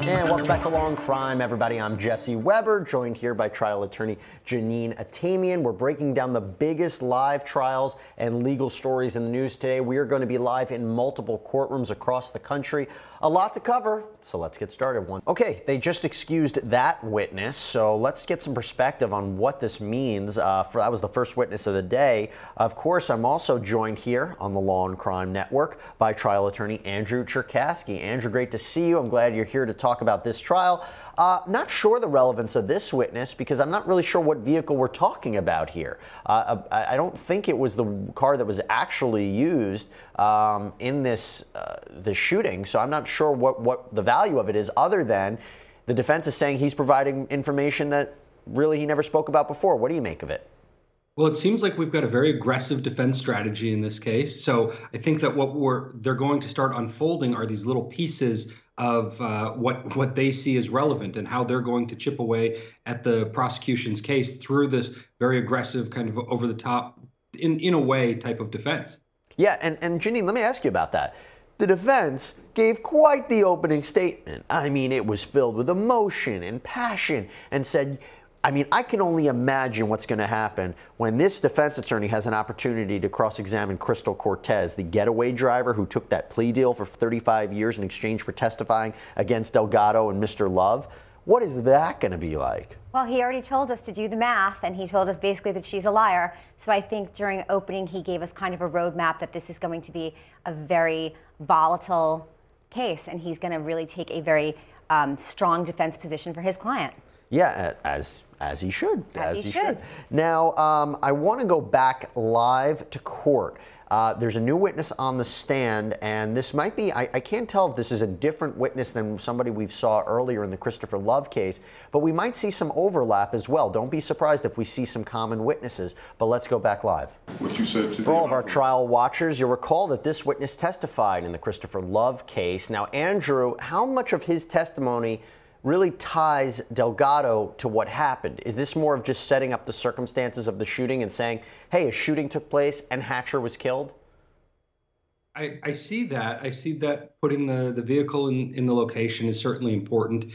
And welcome back to Law&Crime, everybody. I'm Jesse Weber, joined here by trial attorney Janine Atamian. We're breaking down the biggest live trials and legal stories in the news today. We are going to be live in multiple courtrooms across the country. A lot to cover, so let's get started. Okay, they just excused that witness, so let's get some perspective on what this means. That was the first witness of the day. Of course, I'm also joined here on the Law&Crime Network by trial attorney Andrew Cherkasky. Andrew, great to see you. I'm glad you're here to talk about this trial. Not sure the relevance of this witness because I'm not really sure what vehicle we're talking about here. I don't think it was the car that was actually used in this shooting, so I'm not sure what the value of it is, other than the defense is saying he's providing information that really he never spoke about before. What do you make of it? Well, it seems like we've got a very aggressive defense strategy in this case. So I think that they're going to start unfolding are these little pieces of what they see as relevant and how they're going to chip away at the prosecution's case through this very aggressive, kind of over the top, in a way, type of defense. Yeah, and Janine, let me ask you about that. The defense gave quite the opening statement. I mean, it was filled with emotion and passion and said, I can only imagine what's going to happen when this defense attorney has an opportunity to cross-examine Crystal Cortez, the getaway driver who took that plea deal for 35 years in exchange for testifying against Delgado and Mr. Love. What is that going to be like? Well, he already told us to do the math, and he told us basically that she's a liar. So I think during opening, he gave us kind of a roadmap that this is going to be a very volatile case, and he's going to really take a very strong defense position for his client. Yeah, as he should. As he should. Now, I want to go back live to court. There's a new witness on the stand, and this might be, I can't tell if this is a different witness than somebody we saw earlier in the Christopher Love case, but we might see some overlap as well. Don't be surprised if we see some common witnesses, but let's go back live. What you said to For all of our trial watchers, you'll recall that this witness testified in the Christopher Love case. Now, Andrew, how much of his testimony really ties Delgado to what happened? Is this more of just setting up the circumstances of the shooting and saying, hey, a shooting took place and Hatcher was killed? I see that. I see that putting the vehicle in the location is certainly important.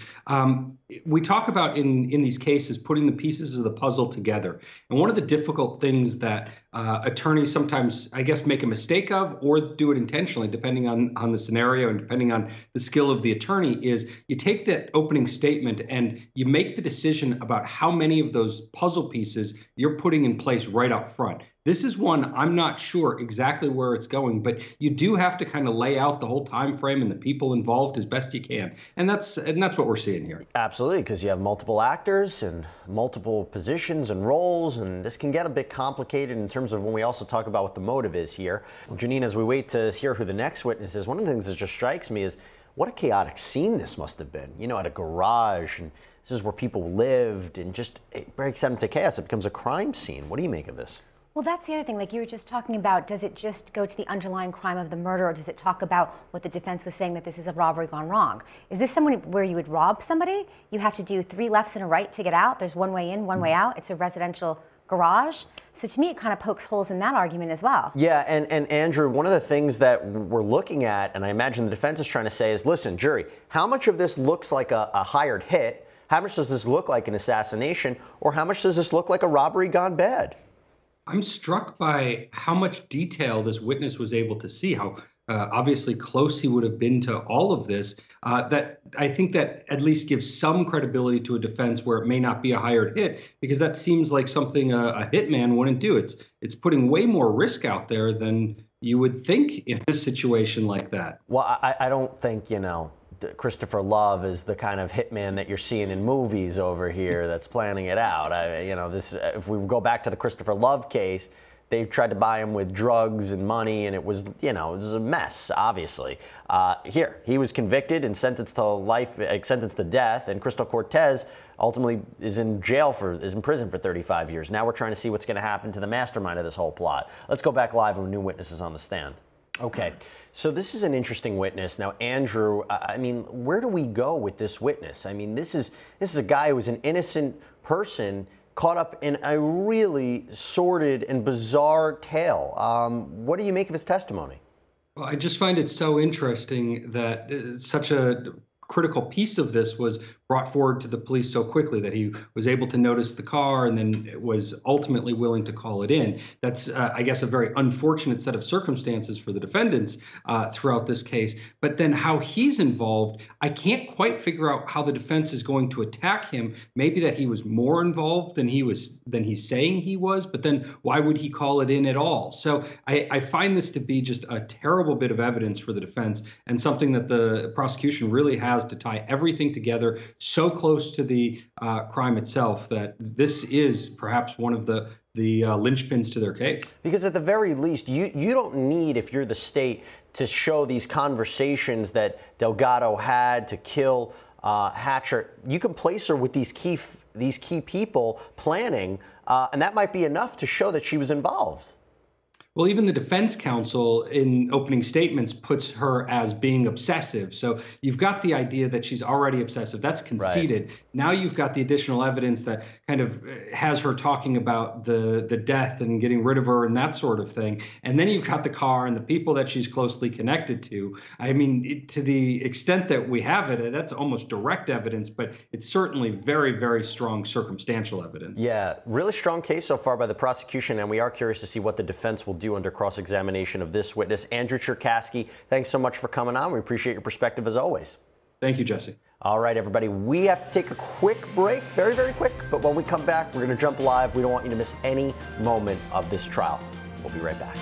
We talk about in these cases putting the pieces of the puzzle together. And one of the difficult things that attorneys sometimes, I guess, make a mistake of or do it intentionally, depending on the scenario and depending on the skill of the attorney, is you take that opening statement and you make the decision about how many of those puzzle pieces you're putting in place right up front. This is one I'm not sure exactly where it's going, but you do have to kind of lay out the whole time frame and the people involved as best you can. And that's what we're seeing here. Absolutely, because you have multiple actors and multiple positions and roles, and this can get a bit complicated in terms of when we also talk about what the motive is here. Well, Janine, as we wait to hear who the next witness is, one of the things that just strikes me is what a chaotic scene this must have been. You know, at a garage, and this is where people lived, and just it breaks out into chaos. It becomes a crime scene. What do you make of this? Well, that's the other thing, like you were just talking about, does it just go to the underlying crime of the murder, or does it talk about what the defense was saying, that this is a robbery gone wrong? Is this someone where you would rob somebody? You have to do 3 lefts and a right to get out. There's one way in, one way out. It's a residential garage. So to me, it kind of pokes holes in that argument as well. Yeah, and Andrew, one of the things that we're looking at, and I imagine the defense is trying to say is, listen, jury, how much of this looks like a hired hit? How much does this look like an assassination? Or how much does this look like a robbery gone bad? I'm struck by how much detail this witness was able to see, how obviously close he would have been to all of this, that I think that at least gives some credibility to a defense where it may not be a hired hit, because that seems like something a hitman wouldn't do. It's putting way more risk out there than you would think in a situation like that. Well, I don't think, Christopher Love is the kind of hitman that you're seeing in movies over here that's planning it out. If we go back to the Christopher Love case, they tried to buy him with drugs and money, and it was a mess, obviously. Here, he was convicted and sentenced to death, and Crystal Cortez ultimately is in prison for 35 years. Now we're trying to see what's going to happen to the mastermind of this whole plot. Let's go back live with new witnesses on the stand. Okay, so this is an interesting witness. Now, Andrew, where do we go with this witness? This is a guy who was an innocent person caught up in a really sordid and bizarre tale. What do you make of his testimony? Well, I just find it so interesting that such a critical piece of this was brought forward to the police so quickly, that he was able to notice the car and then was ultimately willing to call it in. That's, I guess, a very unfortunate set of circumstances for the defendants throughout this case. But then how he's involved, I can't quite figure out how the defense is going to attack him. Maybe that he was more involved than he's saying he was, but then why would he call it in at all? So I find this to be just a terrible bit of evidence for the defense, and something that the prosecution really has to tie everything together so close to the crime itself, that this is perhaps one of the linchpins to their case. Because at the very least, you don't need, if you're the state, to show these conversations that Delgado had to kill Hatcher. You can place her with these key people planning, and that might be enough to show that she was involved. Well, even the defense counsel in opening statements puts her as being obsessive. So you've got the idea that she's already obsessive. That's conceded. Right. Now you've got the additional evidence that kind of has her talking about the death and getting rid of her and that sort of thing. And then you've got the car and the people that she's closely connected to. I mean, to the extent that we have it, that's almost direct evidence, but it's certainly very, very strong circumstantial evidence. Yeah, really strong case so far by the prosecution, and we are curious to see what the defense will do under cross-examination of this witness. Andrew Cherkasky, thanks so much for coming on. We appreciate your perspective as always. Thank you, Jesse. All right, everybody, we have to take a quick break, very, very quick. But when we come back, we're going to jump live. We don't want you to miss any moment of this trial. We'll be right back.